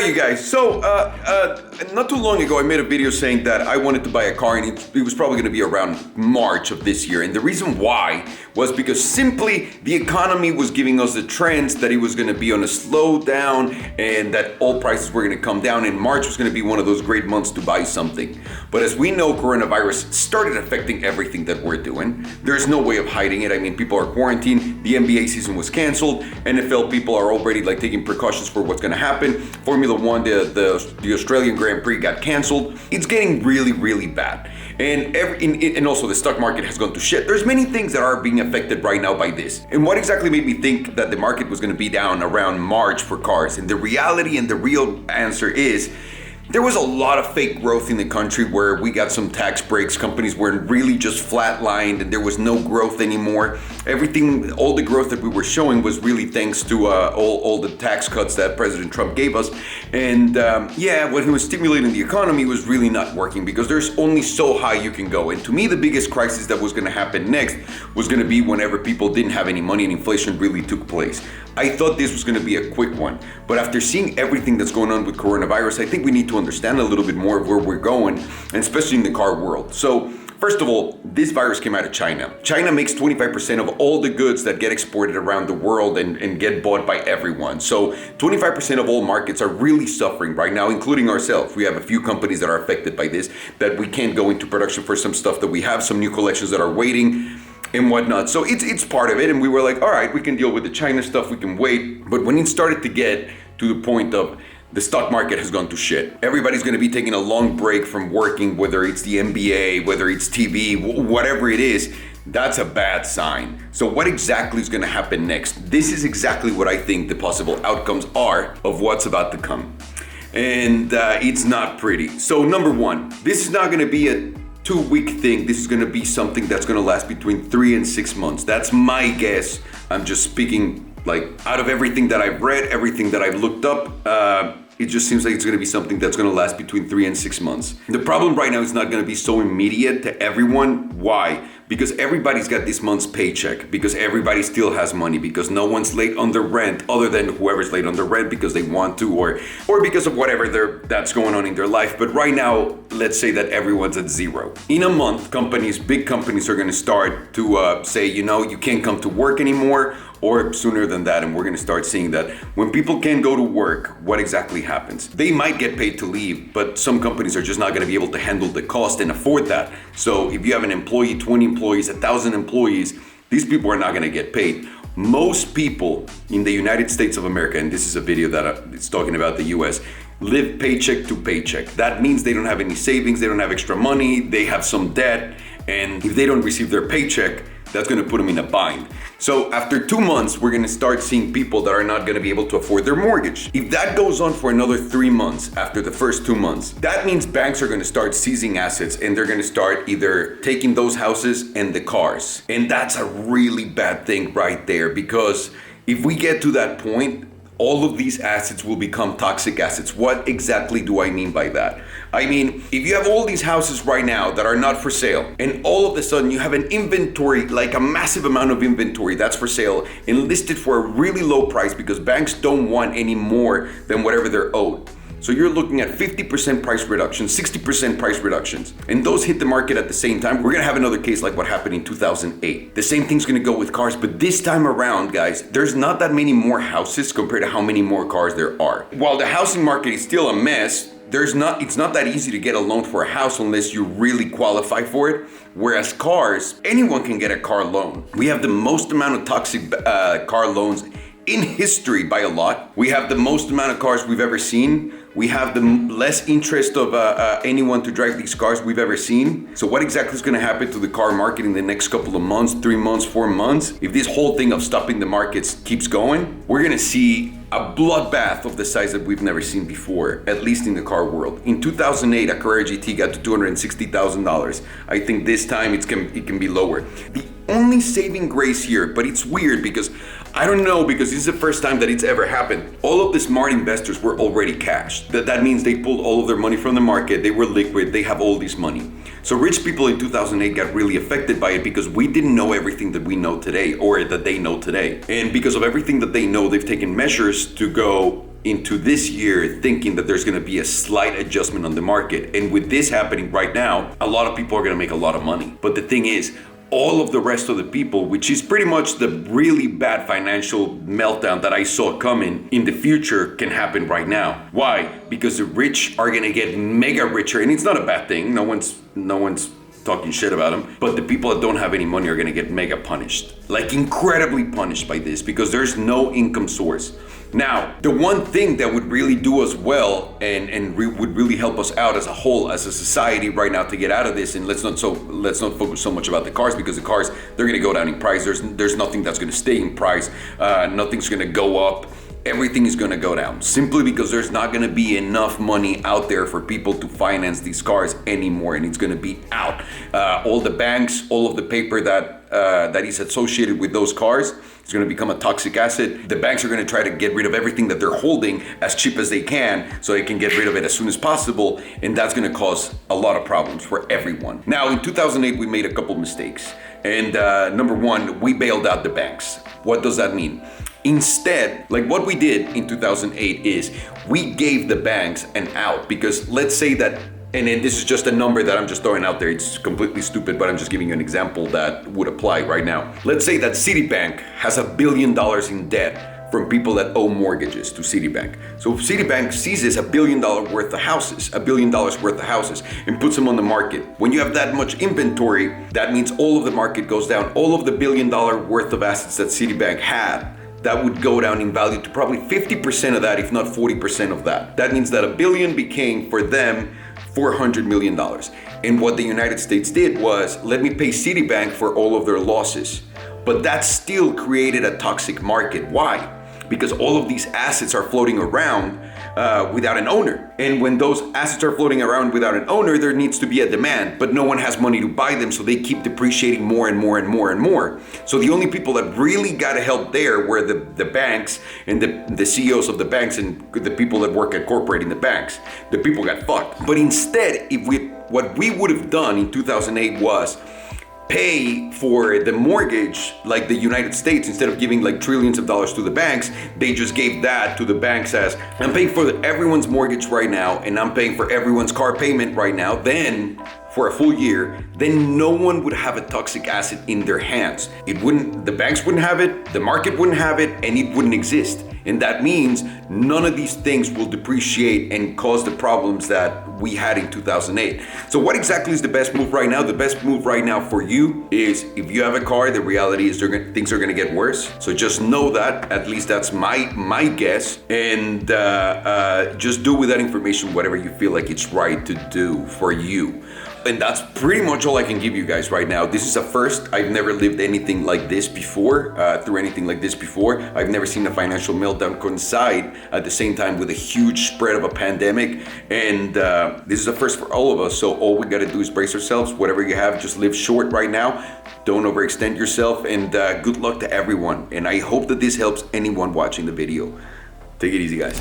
are you guys? So, not too long ago, I made a video saying that I wanted to buy a car, and it was probably going to be around March of this year. And the reason why was because simply the economy was giving us the trends that it was going to be on a slowdown, and that all prices were going to come down, and March was going to be one of those great months to buy something. But as we know, coronavirus started affecting everything that we're doing. There's no way of hiding it. I mean, people are quarantined. The NBA season was canceled. NFL people are already taking precautions for what's going to happen. Formula One, the Australian Grand Prix got canceled. It's getting really, really bad. And also the stock market has gone to shit. There's many things that are being affected right now by this. And what exactly made me think that the market was going to be down around March for cars? And the reality and the real answer is, there was a lot of fake growth in the country where we got some tax breaks. Companies were really just flatlined and there was no growth anymore. Everything, all the growth that we were showing was really thanks to all the tax cuts that President Trump gave us. And when he was stimulating the economy, was really not working because there's only so high you can go. And to me, the biggest crisis that was going to happen next was going to be whenever people didn't have any money and inflation really took place. I thought this was going to be a quick one, but after seeing everything that's going on with coronavirus, I think we need to understand a little bit more of where we're going, and especially in the car world. So, first of all, this virus came out of China. China makes 25% of all the goods that get exported around the world and get bought by everyone. So 25% of all markets are really suffering right now, including ourselves. We have a few companies that are affected by this, that we can't go into production for some stuff that we have, some new collections that are waiting and whatnot. So it's part of it, and we were like, all right, we can deal with the China stuff, we can wait. But when it started to get to the point of the stock market has gone to shit, everybody's going to be taking a long break from working, whether it's the NBA, whether it's TV, whatever it is, that's a bad sign. So what exactly is going to happen next? This is exactly what I think the possible outcomes are of what's about to come. And it's not pretty. So number one, this is not going to be a 2-week thing. This is going to be something that's going to last between 3 and 6 months. That's my guess. I'm just speaking out of everything that I've read, everything that I've looked up. It just seems like it's going to be something that's going to last between 3 and 6 months. The problem right now is not going to be so immediate to everyone. Why? Because everybody's got this month's paycheck, because everybody still has money, because no one's late on their rent other than whoever's late on their rent because they want to, or because of whatever that's going on in their life. But right now, let's say that everyone's at zero. In a month, big companies are going to start to say, you can't come to work anymore, or sooner than that. And we're going to start seeing that when people can't go to work, what exactly happens? They might get paid to leave, but some companies are just not going to be able to handle the cost and afford that. So if you have an employee, 20 employees, 1,000 employees, these people are not going to get paid. Most people in the United States of America, and this is a video that it's talking about the US, live paycheck to paycheck. That means they don't have any savings, they don't have extra money, they have some debt, and if they don't receive their paycheck, that's going to put them in a bind. So after 2 months, we're going to start seeing people that are not going to be able to afford their mortgage. If that goes on for another 3 months after the first 2 months, that means banks are going to start seizing assets, and they're going to start either taking those houses and the cars. And that's a really bad thing right there, because if we get to that point, all of these assets will become toxic assets. What exactly do I mean by that? I mean, if you have all these houses right now that are not for sale, and all of a sudden you have an inventory, like a massive amount of inventory that's for sale and listed for a really low price because banks don't want any more than whatever they're owed. So you're looking at 50% price reductions, 60% price reductions, and those hit the market at the same time. We're gonna have another case like what happened in 2008. The same thing's gonna go with cars, but this time around, guys, there's not that many more houses compared to how many more cars there are. While the housing market is still a mess, it's not that easy to get a loan for a house unless you really qualify for it. Whereas cars, anyone can get a car loan. We have the most amount of toxic car loans in history by a lot. We have the most amount of cars we've ever seen. We have the less interest of anyone to drive these cars we've ever seen. So what exactly is going to happen to the car market in the next couple of months, 3 months, 4 months? If this whole thing of stopping the markets keeps going, we're going to see a bloodbath of the size that we've never seen before, at least in the car world. In 2008, a Carrera GT got to $260,000. I think this time it can be lower. The only saving grace here, but it's weird because I don't know, because this is the first time that it's ever happened. All of the smart investors were already cashed. That means they pulled all of their money from the market, they were liquid, they have all this money. So rich people in 2008 got really affected by it because we didn't know everything that we know today, or that they know today. And because of everything that they know, they've taken measures to go, into this year thinking that there's going to be a slight adjustment on the market. And with this happening right now, a lot of people are going to make a lot of money. But the thing is, all of the rest of the people, which is pretty much the really bad financial meltdown that I saw coming in the future, can happen right now. Why? Because the rich are going to get mega richer, and it's not a bad thing. No one's talking shit about them, but the people that don't have any money are going to get mega punished, like incredibly punished by this, because there's no income source. Now, the one thing that would really do us well and would really help us out as a whole, as a society right now to get out of this, and let's not focus so much about the cars, because the cars, they're going to go down in price. There's nothing that's going to stay in price. Nothing's going to go up. Everything is going to go down, simply because there's not going to be enough money out there for people to finance these cars anymore, and it's going to be out. All the banks, all of the paper that is associated with those cars, it's going to become a toxic asset. The banks are going to try to get rid of everything that they're holding as cheap as they can, so they can get rid of it as soon as possible, and that's going to cause a lot of problems for everyone. Now, in 2008, we made a couple mistakes, and number one, we bailed out the banks. What does that mean? Instead, like what we did in 2008 is we gave the banks an out, because let's say that, and this is just a number that I'm just throwing out there, it's completely stupid, but I'm just giving you an example that would apply right now. Let's say that Citibank has $1 billion in debt from people that owe mortgages to Citibank. So if Citibank seizes $1 billion worth of houses, and puts them on the market. When you have that much inventory, that means all of the market goes down. All of the $1 billion worth of assets that Citibank had, that would go down in value to probably 50% of that, if not 40% of that. That means that $1 billion became for them $400 million. And what the United States did was, let me pay Citibank for all of their losses. But that still created a toxic market. Why? Because all of these assets are floating around without an owner. And when those assets are floating around without an owner, there needs to be a demand, but no one has money to buy them, so they keep depreciating more and more and more and more. So the only people that really got help there were the banks and the CEOs of the banks and the people that work at corporate in the banks. The people got fucked. But instead, what we would have done in 2008 was pay for the mortgage like the United States. Instead of giving like trillions of dollars to the banks, they just gave that to the banks as, I'm paying for everyone's mortgage right now, and I'm paying for everyone's car payment right now. Then for a full year, then no one would have a toxic asset in their hands. The banks wouldn't have it, the market wouldn't have it, and it wouldn't exist. And that means none of these things will depreciate and cause the problems that we had in 2008. So what exactly is the best move right now? The best move right now for you is, if you have a car, the reality is things are gonna get worse. So just know that, at least that's my guess. And just do with that information whatever you feel like it's right to do for you. And that's pretty much all I can give you guys right now. This is a first. I've never lived anything like this before, through anything like this before. I've never seen a financial meltdown coincide at the same time with a huge spread of a pandemic. And this is a first for all of us. So all we gotta do is brace ourselves. Whatever you have, just live short right now. Don't overextend yourself, and good luck to everyone. And I hope that this helps anyone watching the video. Take it easy, guys.